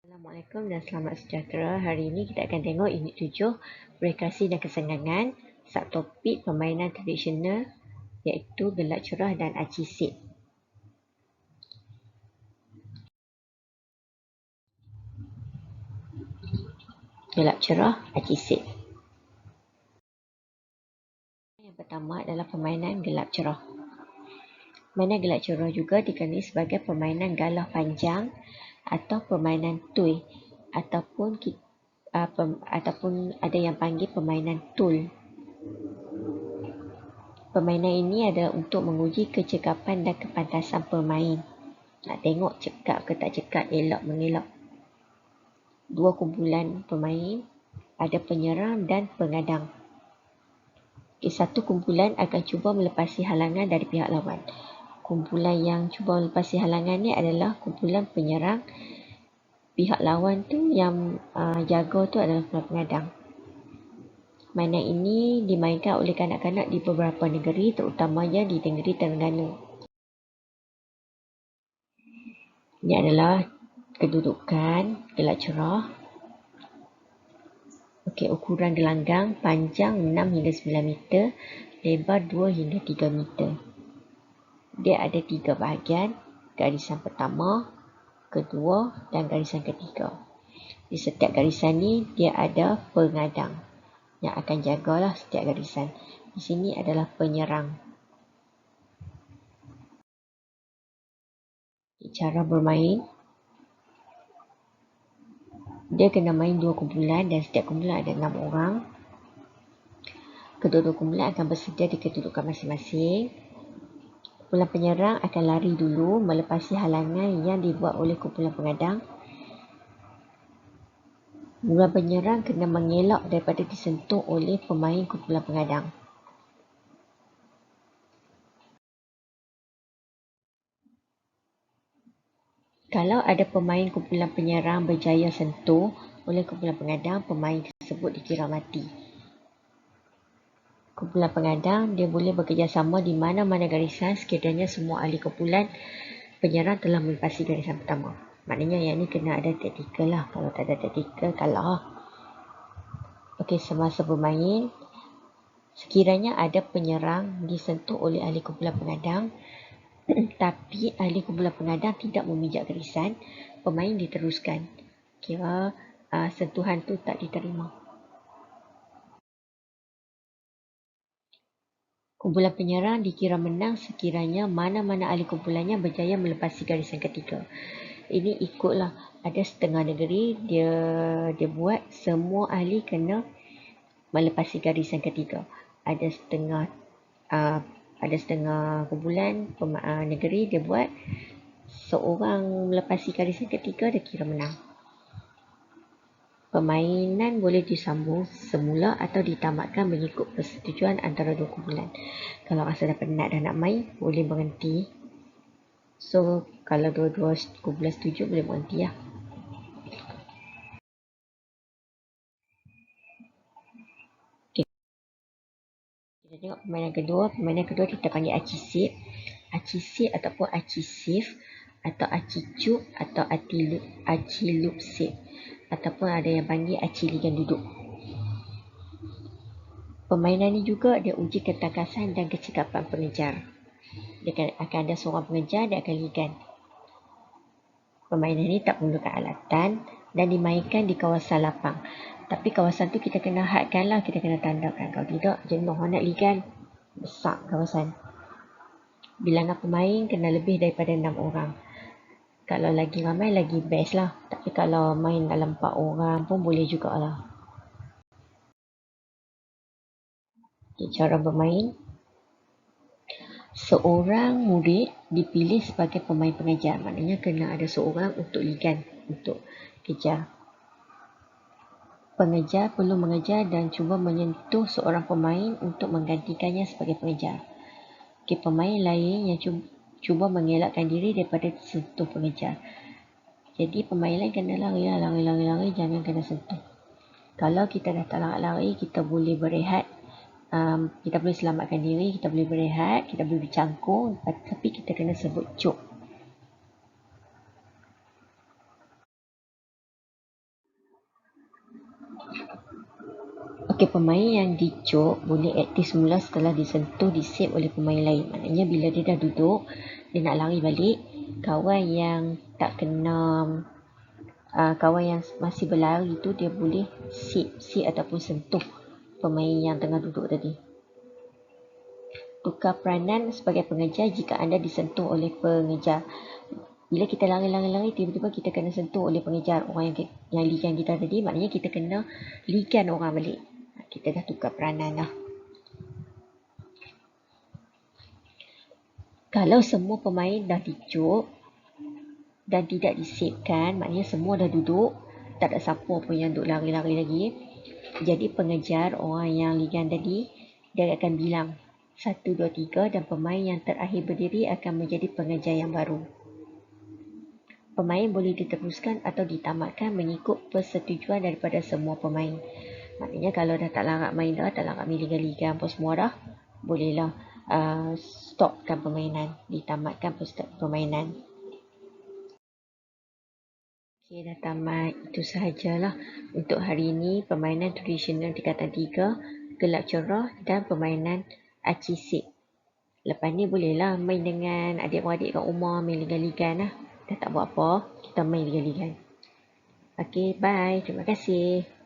Assalamualaikum dan selamat sejahtera. Hari ini kita akan tengok unit 7 Berkreasi dan Kesenangan, subtopik permainan tradisional iaitu gelak cerah dan aci sip. Gelak cerah, aci sip. Yang pertama adalah permainan gelak cerah. Permainan gelak cerah juga dikenali sebagai permainan galah panjang atau permainan tui ataupun ada yang panggil permainan tul. Permainan ini adalah untuk menguji kecekapan dan kepantasan pemain. Nak tengok cekap ke tak cekap, elok mengelak. Dua kumpulan pemain, ada penyerang dan pengadang. Satu kumpulan akan cuba melepasi halangan dari pihak lawan. Kumpulan yang cuba melepasi halangan ni adalah kumpulan penyerang. Pihak lawan tu yang jaga tu adalah kumpulan pengadang. Mainan ini dimainkan oleh kanak-kanak di beberapa negeri, terutamanya di negeri Terengganu. Ini adalah kedudukan gelak cerah. Okey, ukuran gelanggang panjang 6 hingga 9 meter, lebar 2 hingga 3 meter. Dia ada 3 bahagian, garisan pertama, kedua dan garisan ketiga. Di setiap garisan ni dia ada pengadang yang akan jagalah setiap garisan. Di sini adalah penyerang. Cara bermain, dia kena main 2 kumpulan dan setiap kumpulan ada 6 orang. Kedua-dua kumpulan akan bersedia di kedudukan masing-masing. Kumpulan penyerang akan lari dulu melepasi halangan yang dibuat oleh kumpulan pengadang. Kumpulan penyerang kena mengelak daripada disentuh oleh pemain kumpulan pengadang. Kalau ada pemain kumpulan penyerang berjaya sentuh oleh kumpulan pengadang, pemain tersebut dikira mati. Kumpulan pengadang dia boleh bekerjasama di mana-mana garisan sekiranya semua ahli kumpulan penyerang telah melepasi garisan pertama. Maknanya yang ni kena ada taktikal lah. Kalau tak ada taktikal, kalah. Okey, semasa bermain, sekiranya ada penyerang disentuh oleh ahli kumpulan pengadang, tapi ahli kumpulan pengadang tidak memijak garisan, pemain diteruskan. Kira sentuhan tu tak diterima. Kumpulan penyerang dikira menang sekiranya mana-mana ahli kumpulannya berjaya melepasi garisan ketiga. Ini ikutlah, ada setengah negeri dia buat semua ahli kena melepasi garisan ketiga. Ada setengah kumpulan negeri dia buat seorang melepasi garisan ketiga dia kira menang. Permainan boleh disambung semula atau ditamatkan mengikut persetujuan antara dua kumpulan. Kalau rasa dah penat dah nak main, boleh berhenti. So, kalau dua-dua kumpulan setuju, boleh berhenti lah. Okay. Kita tengok permainan kedua. Permainan kedua kita panggil aci sip. Aci sip ataupun aci sif atau aci cuk atau aci lup sip. Ataupun ada yang panggil aci ligan duduk. Permainan ini juga dia uji ketangkasan dan kecekapan pengejar. Dia akan ada seorang pengejar, dia akan ligan. Permainan ini tak perlukan alatan dan dimainkan di kawasan lapang. Tapi kawasan tu kita kena hadkan lah, kita kena tandakan. Kalau tidak, jenuh nak ligan. Besar kawasan. Bilangan pemain kena lebih daripada 6 orang. Kalau lagi ramai, lagi best lah. Tapi kalau main dalam 4 orang pun boleh jugalah. Okay, cara bermain. Seorang murid dipilih sebagai pemain pengajar. Maknanya kena ada seorang untuk ligan, untuk kejar. Pengejar perlu mengejar dan cuba menyentuh seorang pemain untuk menggantikannya sebagai pengejar. Okay, pemain lain yang cuba mengelakkan diri daripada sentuh pengejar. Jadi pemain lain kena lari, jangan kena sentuh. Kalau kita dah tak lari, kita boleh berehat. Kita boleh selamatkan diri, kita boleh berehat, kita boleh bercangkung, tapi kita kena sebut cuk. Okey, pemain yang dicuk boleh aktif semula setelah disentuh di save oleh pemain lain. Maknanya bila dia dah duduk, dia nak lari balik, kawan yang tak kena kawan yang masih berlari tu dia boleh save ataupun sentuh pemain yang tengah duduk tadi. Tukar peranan sebagai pengejar jika anda disentuh oleh pengejar. Bila kita lari, tiba-tiba kita kena sentuh oleh pengejar orang yang ligan kita tadi, maknanya kita kena ligan orang balik. Kita dah tukar peranan dah. Kalau semua pemain dah dicuk dan tidak disavekan, maknanya semua dah duduk, tak ada siapa pun yang duduk lari-lari lagi. Jadi pengejar orang yang ligan tadi, dia akan bilang 1, 2, 3 dan pemain yang terakhir berdiri akan menjadi pengejar yang baru. Pemain boleh diteruskan atau ditamatkan mengikut persetujuan daripada semua pemain. Maknanya kalau dah tak larat main dah, tak larat main liga-liga apa semua dah, bolehlah stopkan permainan, ditamatkan permainan. Okey, dah tamat. Itu sahajalah untuk hari ini permainan tradisional tingkatan 3, gelap cerah dan permainan Achisik. Lepas ni bolehlah main dengan adik-beradik kat rumah, main liga-ligan lah. Dah tak buat apa, kita main liga-ligan. Okey, bye. Terima kasih.